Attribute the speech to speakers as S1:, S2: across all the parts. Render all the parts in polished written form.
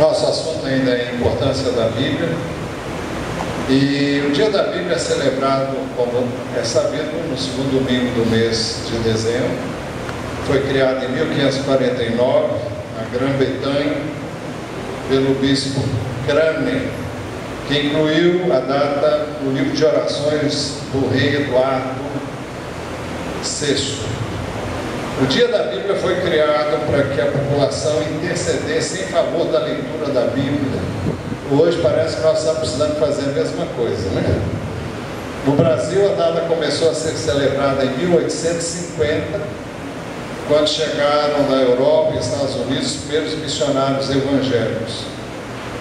S1: Nosso assunto ainda é a importância da Bíblia. E o Dia da Bíblia é celebrado, como é sabido, no segundo domingo do mês de dezembro. Foi criado em 1549, na Grã-Bretanha, pelo bispo Cranmer, que incluiu a data no livro de orações do rei Eduardo VI. O Dia da Bíblia foi criado para que a população intercedesse em favor da leitura da Bíblia. Hoje parece que nós estamos precisando fazer a mesma coisa, né? No Brasil, a data começou a ser celebrada em 1850, quando chegaram da Europa e Estados Unidos os primeiros missionários evangélicos.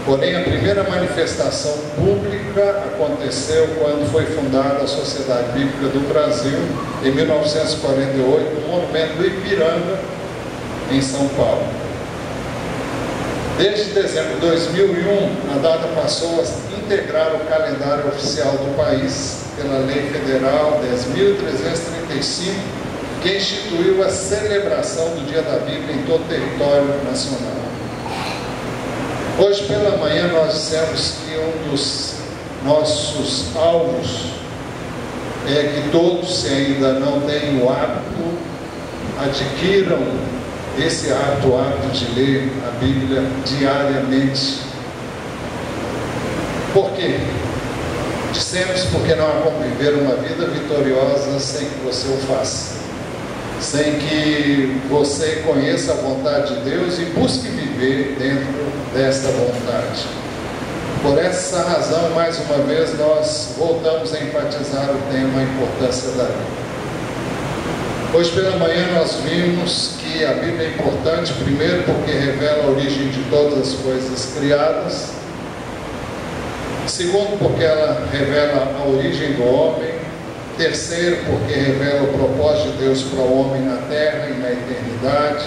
S1: Porém, a primeira manifestação pública aconteceu quando foi fundada a Sociedade Bíblica do Brasil, em 1948, no Monumento do Ipiranga, em São Paulo. Desde dezembro de 2001, a data passou a integrar o calendário oficial do país pela Lei Federal 10.335, que instituiu a celebração do Dia da Bíblia em todo o território nacional. Hoje pela manhã nós dissemos que um dos nossos alvos é que todos, se ainda não têm o hábito, adquiram esse hábito de ler a Bíblia diariamente. Por quê? Dissemos porque não há como viver uma vida vitoriosa sem que você o faça, sem que você conheça a vontade de Deus e busque viver dentro desta vontade. Por essa razão, mais uma vez, nós voltamos a enfatizar o tema, a importância da Bíblia. Hoje pela manhã nós vimos que a Bíblia é importante, primeiro porque revela a origem de todas as coisas criadas, segundo porque ela revela a origem do homem, terceiro porque revela o propósito de Deus para o homem na terra e na eternidade,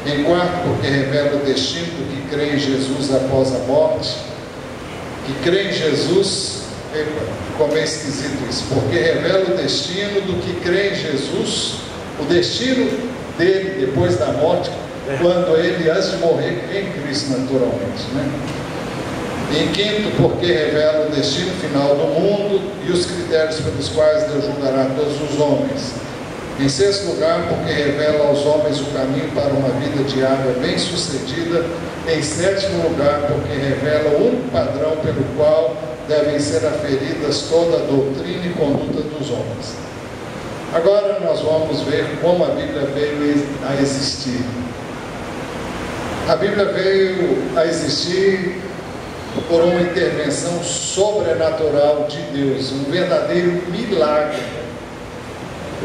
S1: em quarto porque revela o destino do que crê em Jesus após a morte, que crê em Jesus, como é esquisito isso, porque revela o destino do que crê em Jesus, o destino dele depois da morte, quando ele, antes de morrer, crê em Cristo naturalmente, né? Em quinto, porque revela o destino final do mundo e os critérios pelos quais Deus julgará todos os homens. Em sexto lugar, porque revela aos homens o caminho para uma vida diária bem-sucedida. Em sétimo lugar, porque revela o único padrão pelo qual devem ser aferidas toda a doutrina e conduta dos homens. Agora nós vamos ver como a Bíblia veio a existir. A Bíblia veio a existir por uma intervenção sobrenatural de Deus, um verdadeiro milagre,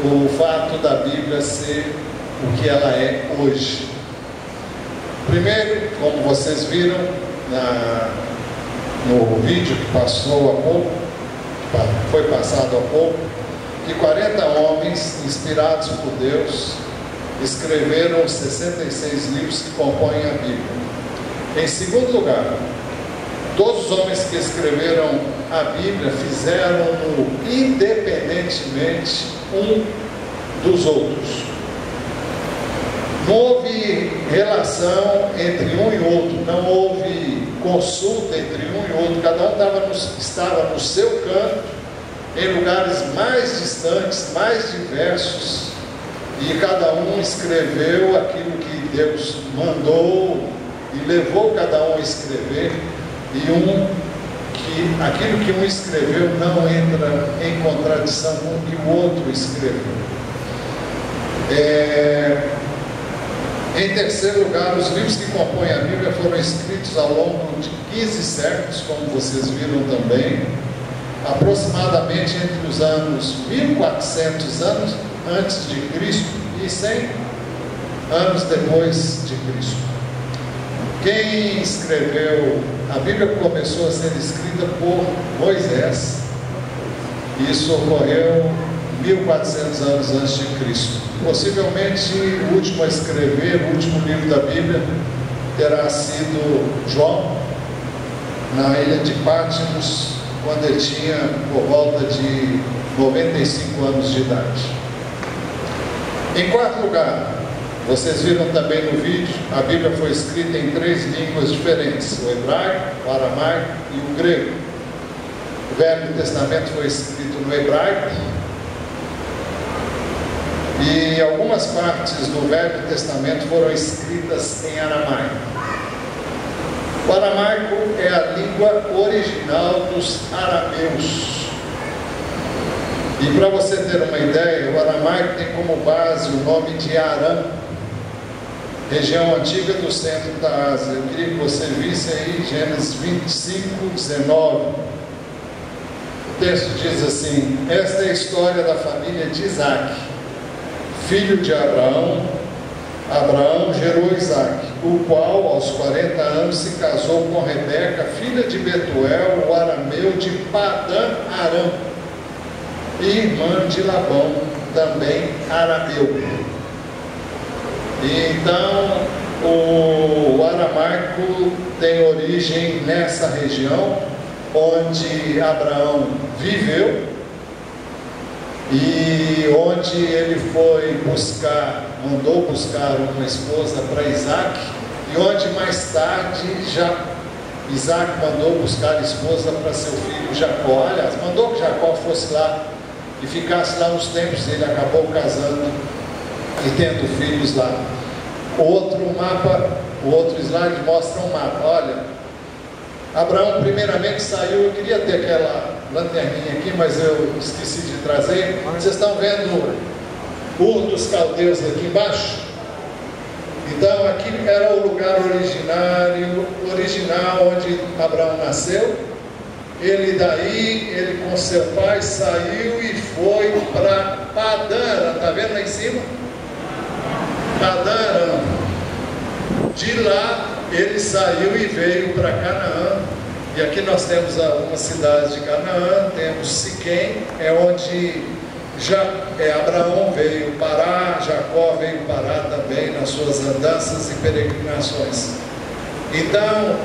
S1: o fato da Bíblia ser o que ela é hoje. Primeiro, como vocês viram no vídeo que passou há pouco, foi passado há pouco, que 40 homens inspirados por Deus escreveram os 66 livros que compõem a Bíblia. Em segundo lugar, todos os homens que escreveram a Bíblia fizeram-no independentemente um dos outros. Não houve relação entre um e outro, não houve consulta entre um e outro, cada um estava no seu canto, em lugares mais distantes, mais diversos, e cada um escreveu aquilo que Deus mandou e levou cada um a escrever. E aquilo que um escreveu não entra em contradição com o que o outro escreveu. Em terceiro lugar, os livros que compõem a Bíblia foram escritos ao longo de 15 séculos, como vocês viram também, aproximadamente entre os anos 1400 anos antes de Cristo e 100 anos depois de Cristo. Quem escreveu a Bíblia começou a ser escrita por Moisés. Isso ocorreu 1400 anos antes de Cristo. Possivelmente o último a escrever, o último livro da Bíblia, terá sido João, na ilha de Patmos, quando ele tinha por volta de 95 anos de idade. Em quarto lugar, Vocês viram também no vídeo, a Bíblia foi escrita em 3 línguas diferentes: o hebraico, o aramaico e o grego. O Velho Testamento foi escrito no hebraico, e algumas partes do Velho Testamento foram escritas em aramaico. O aramaico é a língua original dos arameus. E para você ter uma ideia, o aramaico tem como base o nome de Aram, região antiga do centro da Ásia. Eu queria que você visse aí Gênesis 25, 19. O texto diz assim: esta é a história da família de Isaac, filho de Abraão. Abraão gerou Isaac, o qual aos 40 anos se casou com Rebeca, filha de Betuel, o arameu de Padã Aram, e irmã de Labão, também arameu. E então o aramaico tem origem nessa região onde Abraão viveu e onde ele foi buscar, mandou buscar uma esposa para Isaac, e onde mais tarde Isaac mandou buscar esposa para seu filho Jacó. Aliás, mandou que Jacó fosse lá e ficasse lá uns tempos. Ele acabou casando e tendo filhos lá. O outro slide mostra um mapa. Olha, Abraão primeiramente saiu. Eu queria ter aquela lanterninha aqui, mas eu esqueci de trazer. Vocês estão vendo Ur dos Caldeus aqui embaixo? Então aqui era o lugar original onde Abraão nasceu. Ele com seu pai saiu e foi para Padã Aram. Está vendo lá em cima? Padã Aram. De lá ele saiu e veio para Canaã. E aqui nós temos algumas cidades de Canaã. Temos Siquém, é onde Abraão veio parar, Jacó veio parar também nas suas andanças e peregrinações. Então,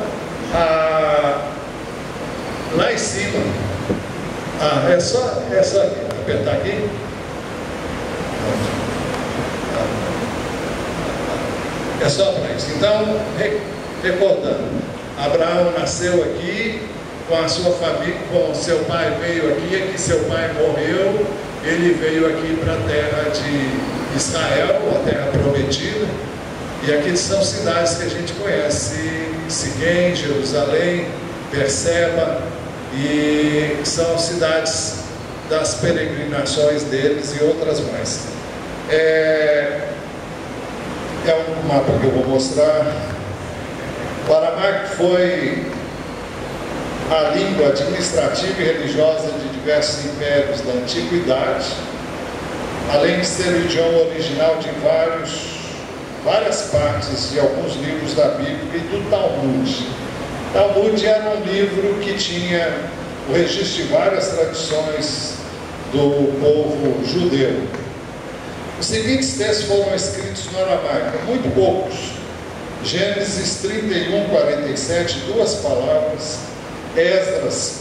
S1: lá em cima, é só apertar aqui. É só para isso. Então, recordando, Abraão nasceu aqui com a sua família, com seu pai veio aqui seu pai morreu, ele veio aqui para a terra de Israel, a terra prometida, e aqui são cidades que a gente conhece: Siquém, Jerusalém, Berseba, e são cidades das peregrinações deles e outras mais. É um mapa que eu vou mostrar. O aramaico foi a língua administrativa e religiosa de diversos impérios da antiguidade, além de ser o idioma original de várias partes de alguns livros da Bíblia e do Talmud. Talmud era um livro que tinha o registro de várias tradições do povo judeu. Os seguintes textos foram escritos no aramaico, muito poucos: Gênesis 31, 47, 2 palavras; Esdras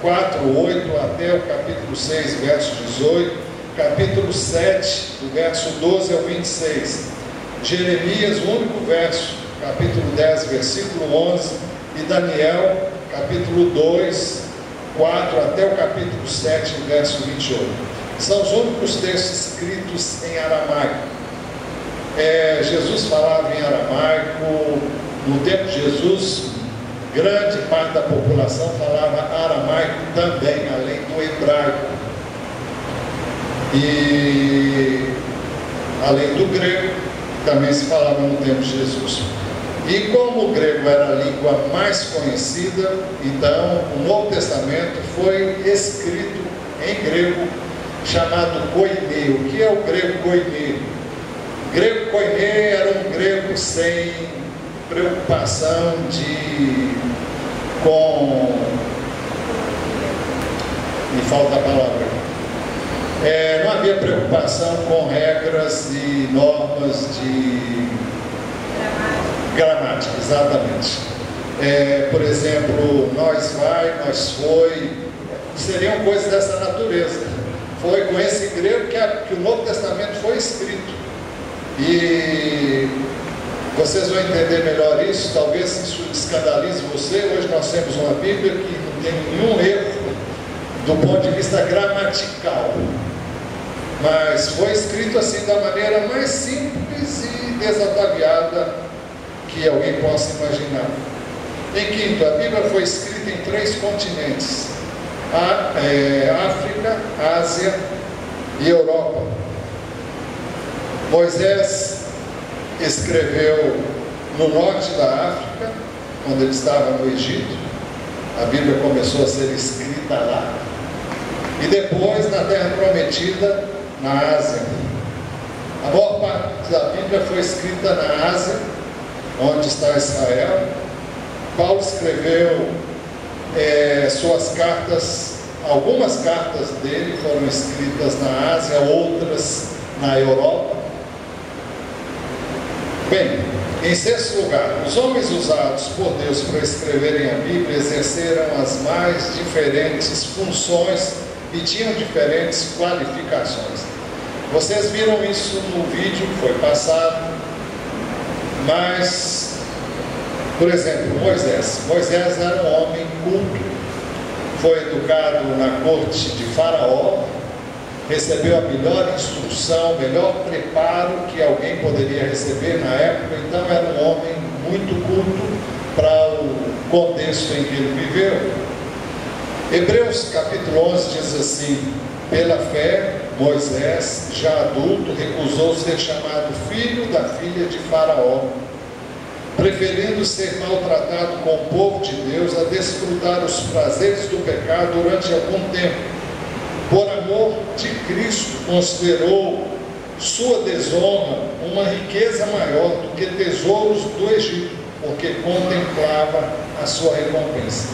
S1: 4, 8 até o capítulo 6, verso 18, capítulo 7, do verso 12 ao 26, Jeremias, o único verso, capítulo 10, versículo 11, e Daniel, capítulo 2, 4 até o capítulo 7, verso 28. São os únicos textos escritos em aramaico. Jesus falava em aramaico. No tempo de Jesus, grande parte da população falava aramaico também, além do hebraico, e além do grego, também se falava no tempo de Jesus. E como o grego era a língua mais conhecida, então o Novo Testamento foi escrito em grego, chamado koiné. O que é o grego koiné? O grego koiné era um grego sem preocupação me falta a palavra. Não havia preocupação com regras e normas de gramática, exatamente. Por exemplo, nós vai, nós foi, seriam coisas dessa natureza. Foi com esse grego que o Novo Testamento foi escrito. E vocês vão entender melhor isso, talvez isso escandalize você. Hoje nós temos uma Bíblia que não tem nenhum erro do ponto de vista gramatical, mas foi escrito assim da maneira mais simples e desataviada que alguém possa imaginar. Em quinto, a Bíblia foi escrita em 3 continentes: África, Ásia e Europa. Moisés escreveu no norte da África, quando ele estava no Egito. A Bíblia começou a ser escrita lá. E depois na Terra Prometida, na Ásia. A maior parte da Bíblia foi escrita na Ásia, onde está Israel. Paulo escreveu suas cartas, algumas cartas dele foram escritas na Ásia, outras na Europa. Bem, em sexto lugar, os homens usados por Deus para escreverem a Bíblia exerceram as mais diferentes funções e tinham diferentes qualificações. Vocês viram isso no vídeo que foi passado, mas, por exemplo, Moisés era um homem culto, foi educado na corte de Faraó, recebeu a melhor instrução, o melhor preparo que alguém poderia receber na época. Então era um homem muito culto para o contexto em que ele viveu. Hebreus capítulo 11 diz assim: pela fé, Moisés, já adulto, recusou ser chamado filho da filha de Faraó, preferindo ser maltratado com o povo de Deus a desfrutar os prazeres do pecado durante algum tempo. Por amor de Cristo, considerou sua desonra uma riqueza maior do que tesouros do Egito, porque contemplava a sua recompensa.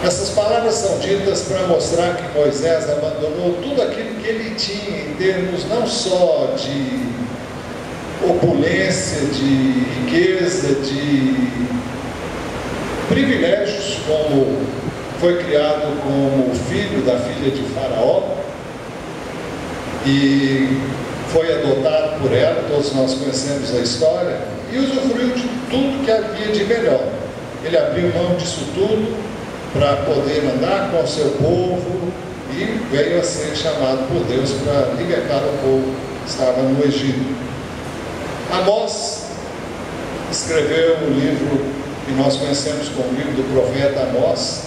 S1: Essas palavras são ditas para mostrar que Moisés abandonou tudo aquilo que ele tinha em termos não só de opulência, de riqueza, de privilégios, como foi criado como filho da filha de Faraó e foi adotado por ela, todos nós conhecemos a história, e usufruiu de tudo que havia de melhor. Ele abriu mão disso tudo para poder andar com o seu povo e veio a ser chamado por Deus para libertar o povo que estava no Egito. Amós escreveu o livro que nós conhecemos como o livro do profeta Amós,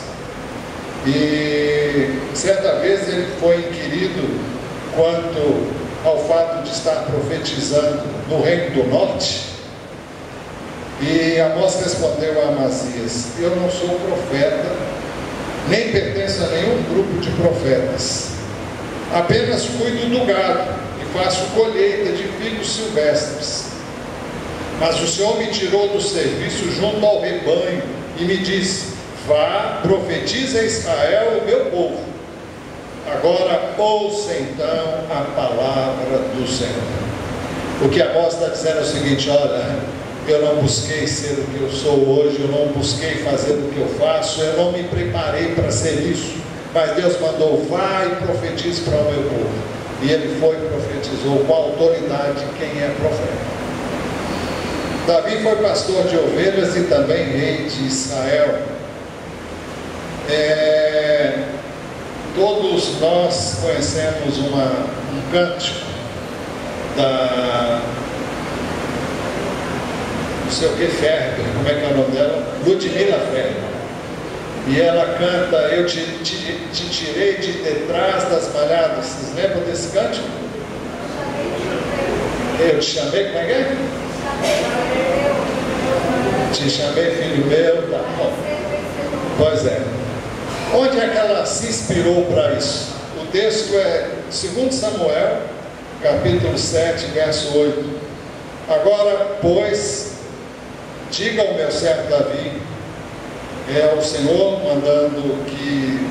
S1: e certa vez ele foi inquirido quanto ao fato de estar profetizando no reino do norte, e Amós respondeu a Amazias: eu não sou profeta, nem pertenço a nenhum grupo de profetas, apenas cuido do gado e faço colheita de figos silvestres. Mas o Senhor me tirou do serviço junto ao rebanho e me disse: vá, profetiza a Israel, o meu povo. Agora ouça então a palavra do Senhor. O que Amós está dizendo é o seguinte: olha, eu não busquei ser o que eu sou hoje, eu não busquei fazer o que eu faço, eu não me preparei para ser isso, mas Deus mandou: vá e profetize para o meu povo. E ele foi e profetizou com autoridade quem é profeta. Davi foi pastor de ovelhas e também rei de Israel. Todos nós conhecemos um cântico da não sei o que Ferber, como é que é o nome dela? Ludmila Ferber. E ela canta: eu te tirei de detrás das malhadas. Vocês lembram desse cântico? Eu te chamei, como é que é? Te chamei, filho meu, tá bom. Pois é. Onde é que ela se inspirou para isso? O texto é 2 Samuel, capítulo 7, verso 8. Agora, pois, diga ao meu servo Davi, é o Senhor mandando que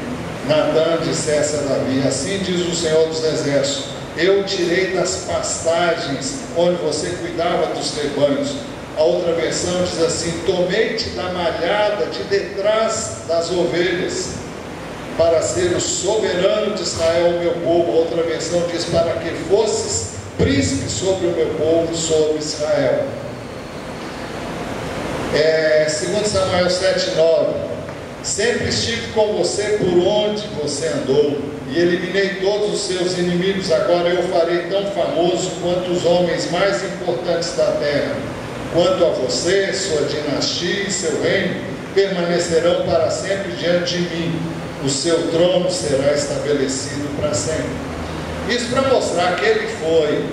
S1: Natã dissesse a Davi: assim diz o Senhor dos Exércitos, eu tirei das pastagens onde você cuidava dos rebanhos. A outra versão diz assim: tomei-te da malhada de detrás das ovelhas, para ser o soberano de Israel, o meu povo. A outra versão diz: para que fosses príncipe sobre o meu povo, sobre Israel. 2 Samuel 7,9: sempre estive com você por onde você andou, e eliminei todos os seus inimigos. Agora eu farei tão famoso quanto os homens mais importantes da terra. Quanto a você, sua dinastia e seu reino permanecerão para sempre diante de mim. O seu trono será estabelecido para sempre. Isso para mostrar que ele foi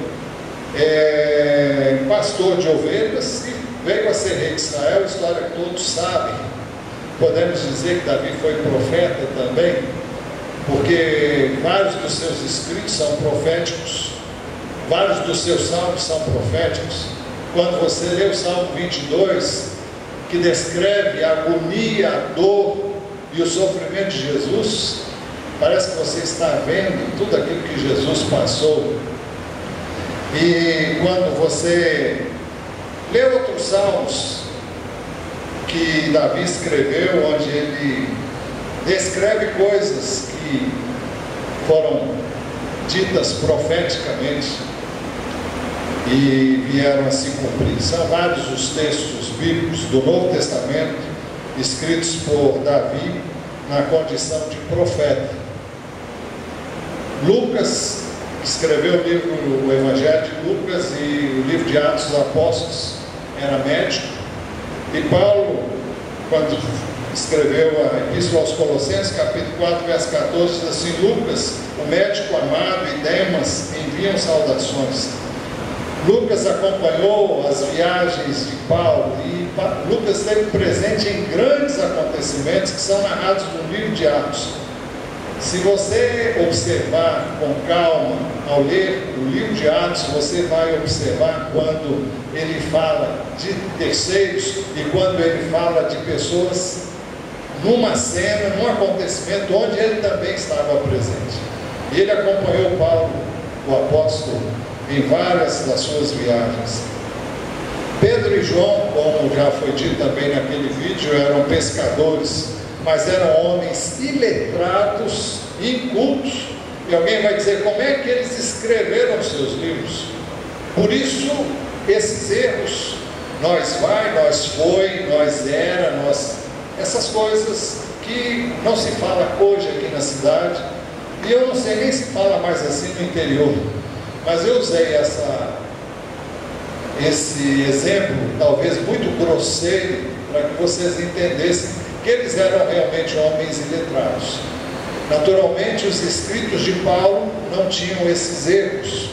S1: pastor de ovelhas e veio a ser rei de Israel, história que todos sabem. Podemos dizer que Davi foi profeta também, porque vários dos seus escritos são proféticos, vários dos seus salmos são proféticos. Quando você lê o Salmo 22, que descreve a agonia, a dor e o sofrimento de Jesus, parece que você está vendo tudo aquilo que Jesus passou. E quando você lê outros salmos que Davi escreveu, onde ele descreve coisas que foram ditas profeticamente e vieram a se cumprir. São vários os textos bíblicos do Novo Testamento escritos por Davi na condição de profeta. Lucas escreveu o Evangelho de Lucas e o livro de Atos dos Apóstolos, era médico. E Paulo, quando escreveu a Epístola aos Colossenses, capítulo 4, verso 14, diz assim: Lucas, o médico amado, e Demas enviam saudações. Lucas acompanhou as viagens de Paulo e Lucas esteve presente em grandes acontecimentos que são narrados no livro de Atos. Se você observar com calma ao ler o livro de Atos, você vai observar quando ele fala de terceiros e quando ele fala de pessoas numa cena, num acontecimento onde ele também estava presente. E ele acompanhou Paulo, o apóstolo, em várias das suas viagens. Pedro e João, como já foi dito também naquele vídeo, eram pescadores, mas eram homens iletrados, incultos. E alguém vai dizer: como é que eles escreveram seus livros? Por isso, esses erros, nós vai, nós foi, nós era, essas coisas que não se fala hoje aqui na cidade, e eu não sei nem se fala mais assim no interior, mas eu usei esse exemplo, talvez muito grosseiro, para que vocês entendessem que eles eram realmente homens iletrados. Naturalmente, os escritos de Paulo não tinham esses erros,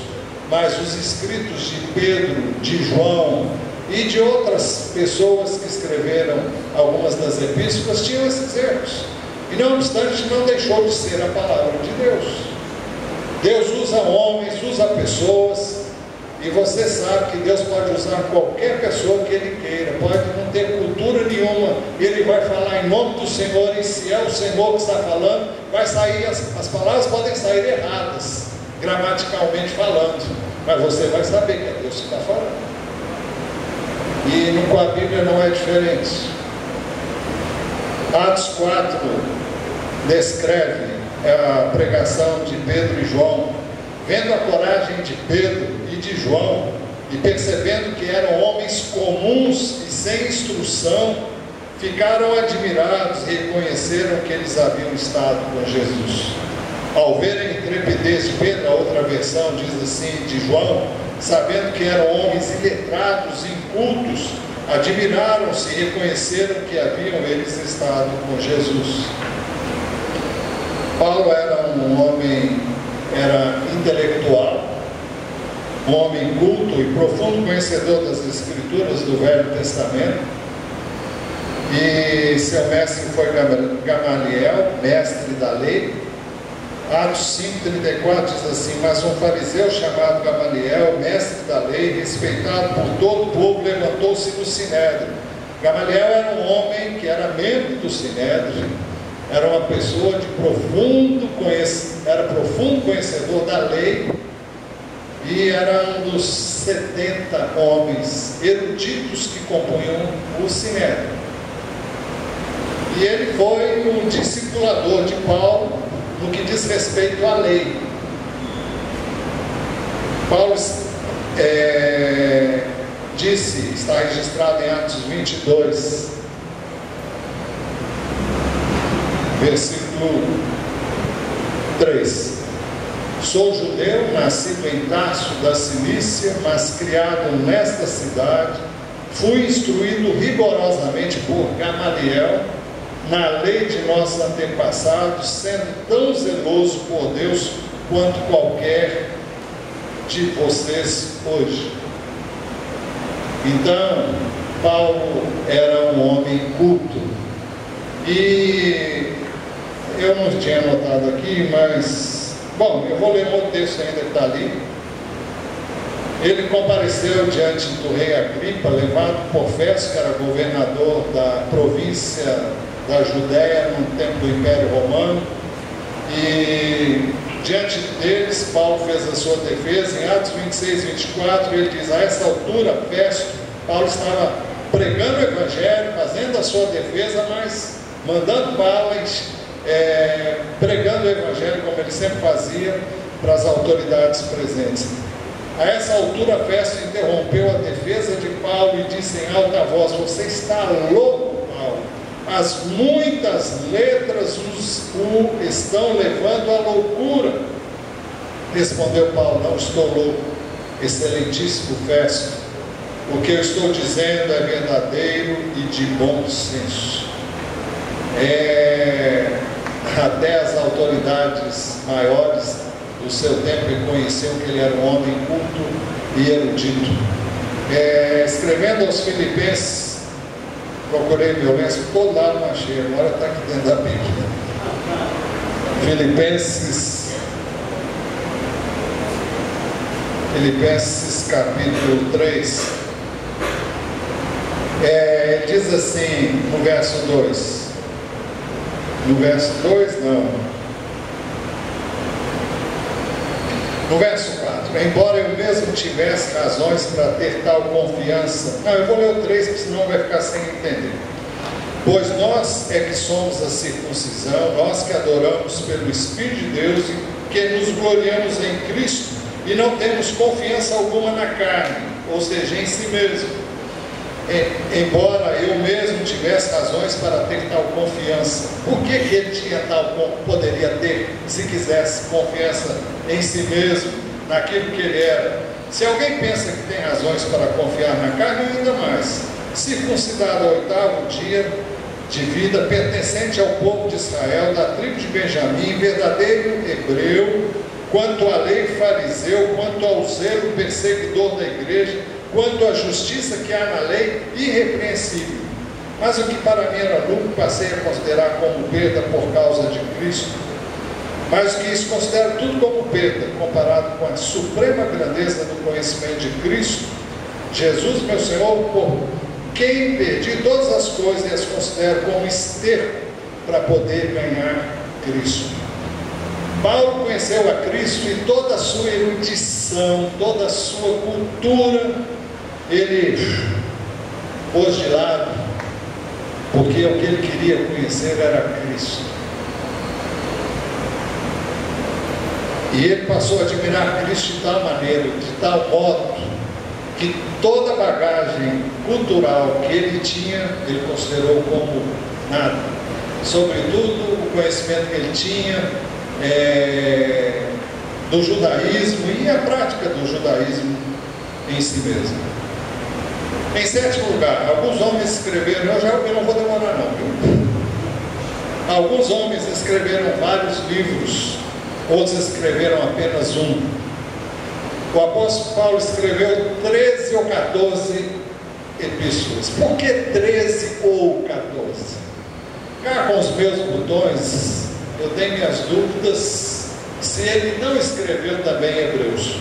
S1: mas os escritos de Pedro, de João e de outras pessoas que escreveram algumas das epístolas tinham esses erros. E não obstante, não deixou de ser a palavra de Deus. Deus usa homens, usa pessoas, e você sabe que Deus pode usar qualquer pessoa que Ele queira, pode não ter cultura nenhuma, Ele vai falar em nome do Senhor, e se é o Senhor que está falando, vai sair, as palavras podem sair erradas, gramaticalmente falando, mas você vai saber que é Deus que está falando. E com a Bíblia não é diferente. Atos 4 descreve a pregação de Pedro e João. Vendo a coragem de Pedro e de João, e percebendo que eram homens comuns e sem instrução, ficaram admirados e reconheceram que eles haviam estado com Jesus. Ao verem a intrepidez de Pedro, a outra versão diz assim, de João, sabendo que eram homens iletrados, incultos, admiraram-se e reconheceram que haviam eles estado com Jesus. Paulo era um homem, era intelectual, um homem culto e profundo conhecedor das Escrituras do Velho Testamento, e seu mestre foi Gamaliel, mestre da lei. Atos 5,34 diz assim: mas um fariseu chamado Gamaliel, mestre da lei, respeitado por todo o povo, levantou-se do Sinédrio. Gamaliel era um homem que era membro do Sinédrio, era uma pessoa de profundo conhecedor da lei, e era um dos 70 homens eruditos que compunham o Sinédrio. E ele foi um discipulador de Paulo no que diz respeito à lei. Paulo disse, está registrado em Atos 22, versículo 3: sou judeu, nascido em Tarso da Cilícia, mas criado nesta cidade, fui instruído rigorosamente por Gamaliel na lei de nossos antepassados, sendo tão zeloso por Deus quanto qualquer de vocês hoje. Então, Paulo era um homem culto. E eu não tinha anotado aqui, mas, bom, eu vou ler um outro texto ainda que está ali. Ele compareceu diante do rei Agripa, levado por Festo, que era governador da província da Judéia no tempo do Império Romano, e diante deles Paulo fez a sua defesa. Em Atos 26, 24, ele diz: a essa altura, Festo, Paulo estava pregando o Evangelho, fazendo a sua defesa, mas mandando balas, pregando o Evangelho, como ele sempre fazia, para as autoridades presentes. A essa altura, Festo interrompeu a defesa de Paulo e disse em alta voz: você está louco, Paulo? As muitas letras o estão levando à loucura. Respondeu Paulo: não estou louco, excelentíssimo Festo. O que eu estou dizendo é verdadeiro e de bom senso. Até as autoridades maiores do seu tempo reconheciam que ele era um homem culto e erudito. Escrevendo aos Filipenses, procurei violência, todo lado não achei, agora está aqui dentro da Bíblia. Filipenses capítulo 3, diz assim no verso 2, no verso 4, embora eu mesmo tivesse razões para ter tal confiança. Não, eu vou ler o 3, porque senão vai ficar sem entender. Pois nós é que somos a circuncisão, nós que adoramos pelo Espírito de Deus e que nos gloriamos em Cristo e não temos confiança alguma na carne, ou seja, em si mesmo. Embora eu mesmo tivesse razões para ter tal confiança. Por que ele tinha poderia ter, se quisesse, confiança em si mesmo, naquilo que ele era? Se alguém pensa que tem razões para confiar na carne, ainda mais. Circuncidado ao 8º dia de vida, pertencente ao povo de Israel, da tribo de Benjamim, verdadeiro hebreu, quanto à lei fariseu, quanto ao zelo perseguidor da igreja, quanto à justiça que há na lei, irrepreensível. Mas o que para mim era lucro, passei a considerar como perda por causa de Cristo. Mas o que isso considero tudo como perda, comparado com a suprema grandeza do conhecimento de Cristo, Jesus, meu Senhor, por quem perdi todas as coisas e as considero como esterco para poder ganhar Cristo. Paulo conheceu a Cristo e toda a sua erudição, toda a sua cultura, ele pôs de lado, porque o que ele queria conhecer era Cristo. E ele passou a admirar Cristo de tal maneira, de tal modo, que toda a bagagem cultural que ele tinha, ele considerou como nada. Sobretudo o conhecimento que ele tinha do judaísmo e a prática do judaísmo em si mesmo. Em 7º lugar, alguns homens escreveram, eu não vou demorar não, viu? Alguns homens escreveram vários livros, outros escreveram apenas um. O apóstolo Paulo escreveu 13 ou 14 epístolas. Por que 13 ou 14? Cá com os meus botões, eu tenho minhas dúvidas se ele não escreveu também Hebreus.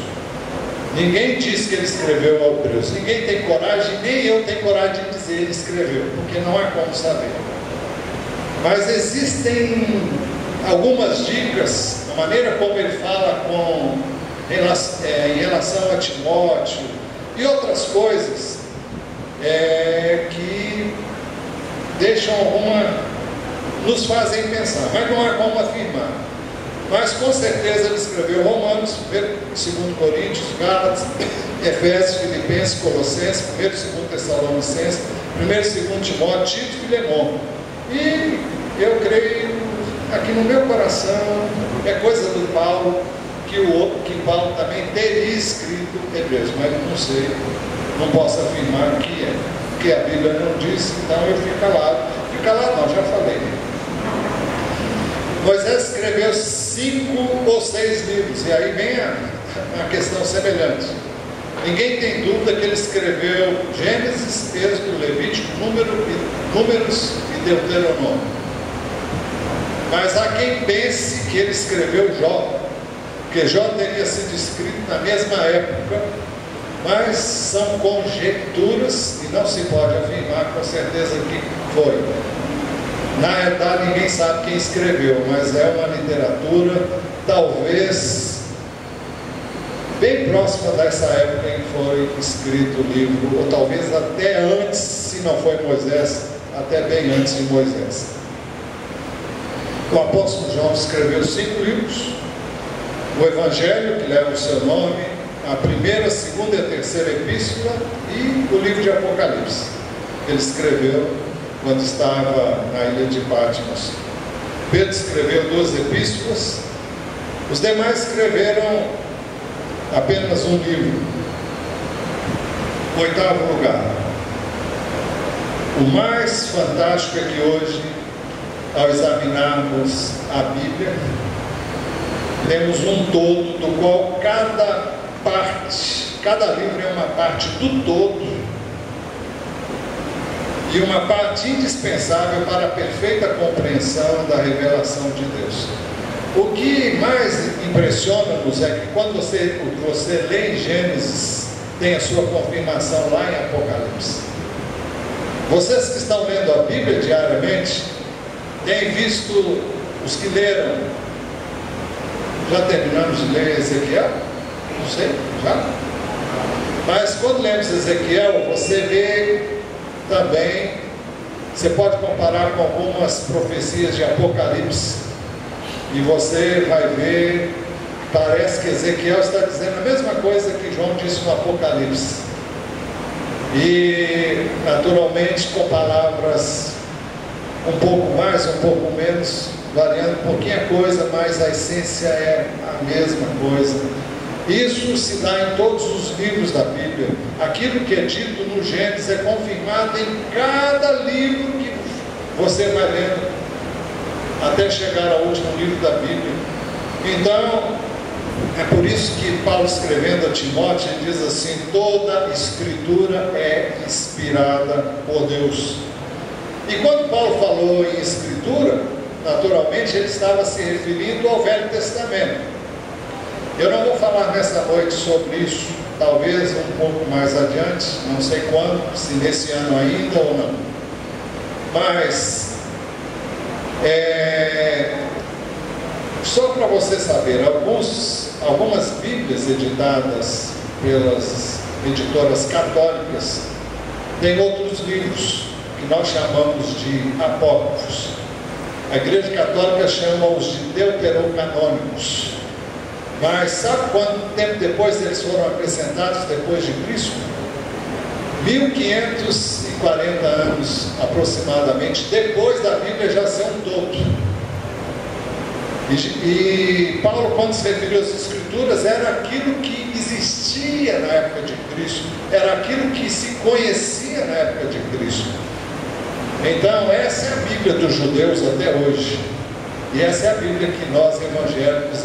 S1: Ninguém diz que ele escreveu Hebreus. Ninguém tem coragem, nem eu tenho coragem de dizer ele escreveu, porque não há como saber. Mas existem algumas dicas, a maneira como ele fala em relação a Timóteo e outras coisas que deixam nos fazem pensar, mas não há como afirmar. Mas com certeza ele escreveu Romanos, 2 Coríntios, Gálatas, Efésios, Filipenses, Colossenses, 1 e 2 Tessalonicenses, 1 e 2 Timóteo, Tito e Filemão. E eu creio, aqui no meu coração, é coisa do Paulo, que Paulo também teria escrito Hebreus, mas não sei, não posso afirmar que é, porque a Bíblia não diz, então eu fico calado. Fico calado não, já falei. Moisés escreveu 5 ou 6 livros, e aí vem a questão semelhante. Ninguém tem dúvida que ele escreveu Gênesis, Êxodo, Levítico, Números e Deuteronômio. Mas há quem pense que ele escreveu Jó, porque Jó teria sido escrito na mesma época, mas são conjecturas e não se pode afirmar com certeza que foi. Na realidade ninguém sabe quem escreveu, mas é uma literatura talvez bem próxima dessa época em que foi escrito o livro, ou talvez até antes, se não foi Moisés, até bem antes de Moisés. O apóstolo João escreveu 5 livros: o Evangelho, que leva o seu nome, a primeira, a segunda e a terceira epístola, e o livro de Apocalipse, que ele escreveu quando estava na ilha de Patmos. Pedro escreveu 2 epístolas, os demais escreveram apenas um livro. 8º lugar. O mais fantástico é que hoje, ao examinarmos a Bíblia, temos um todo do qual cada livro é uma parte do todo e uma parte indispensável para a perfeita compreensão da revelação de Deus. O que mais impressiona-nos é que quando você lê em Gênesis, tem a sua confirmação lá em Apocalipse. Vocês que estão lendo a Bíblia diariamente, têm visto os que leram. Já terminamos de ler Ezequiel? Não sei, já? Mas quando lemos Ezequiel, você vê também, você pode comparar com algumas profecias de Apocalipse, e você vai ver, parece que Ezequiel está dizendo a mesma coisa que João disse no Apocalipse, e naturalmente com palavras um pouco mais, um pouco menos, variando um pouquinho a coisa, mas a essência é a mesma coisa. Isso se dá em todos os livros da Bíblia. Aquilo que é dito no Gênesis é confirmado em cada livro que você vai lendo, até chegar ao último livro da Bíblia. Então, é por isso que Paulo, escrevendo a Timóteo, ele diz assim: toda escritura é inspirada por Deus. E quando Paulo falou em escritura, naturalmente ele estava se referindo ao Velho Testamento. Eu não vou falar nessa noite sobre isso, talvez um pouco mais adiante, não sei quando, se nesse ano ainda ou não. Mas só para você saber, algumas Bíblias editadas pelas editoras católicas têm outros livros que nós chamamos de apócrifos. A Igreja Católica chama-os de deuterocanônicos. Mas sabe quanto tempo depois eles foram acrescentados depois de Cristo? 1540 anos aproximadamente depois da Bíblia já ser um todo. E Paulo, quando se referiu às Escrituras, era aquilo que existia na época de Cristo, era aquilo que se conhecia na época de Cristo. Então essa é a Bíblia dos judeus até hoje, e essa é a Bíblia que nós evangélicos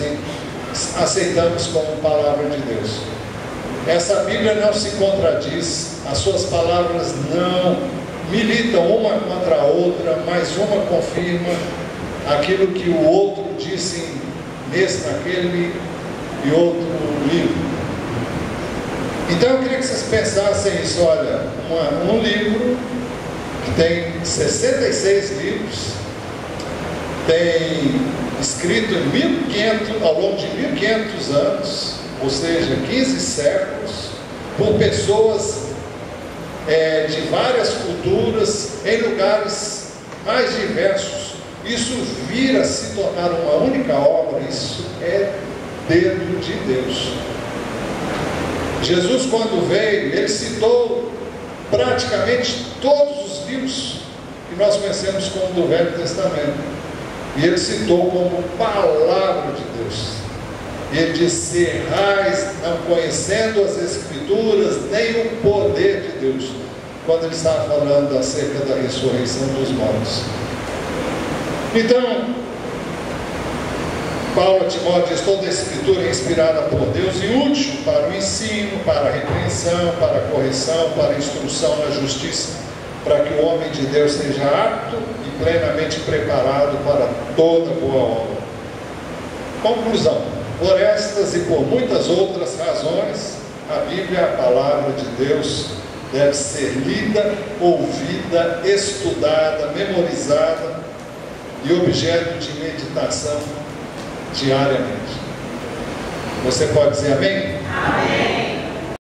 S1: aceitamos como palavra de Deus. Essa Bíblia não se contradiz, as suas palavras não militam uma contra a outra, mas uma confirma aquilo que o outro disse naquele e outro livro. Então eu queria que vocês pensassem isso. Olha, um livro que tem 66 livros, tem escrito em 1500, ao longo de 1500 anos, ou seja, 15 séculos, por pessoas de várias culturas, em lugares mais diversos, isso vir a se tornar uma única obra, isso é dedo de Deus. Jesus, quando veio, ele citou praticamente todos os livros que nós conhecemos como do Velho Testamento, e ele citou como palavra de Deus. Ele disse: errais não conhecendo as Escrituras nem o poder de Deus, quando ele estava falando acerca da ressurreição dos mortos. Então, Paulo a Timóteo diz: toda a Escritura é inspirada por Deus e útil para o ensino, para a repreensão, para a correção, para a instrução na justiça, para que o homem de Deus seja apto e plenamente preparado para toda boa obra. Conclusão: por estas e por muitas outras razões, a Bíblia, a palavra de Deus, deve ser lida, ouvida, estudada, memorizada e objeto de meditação diariamente. Você pode dizer amém?
S2: Amém.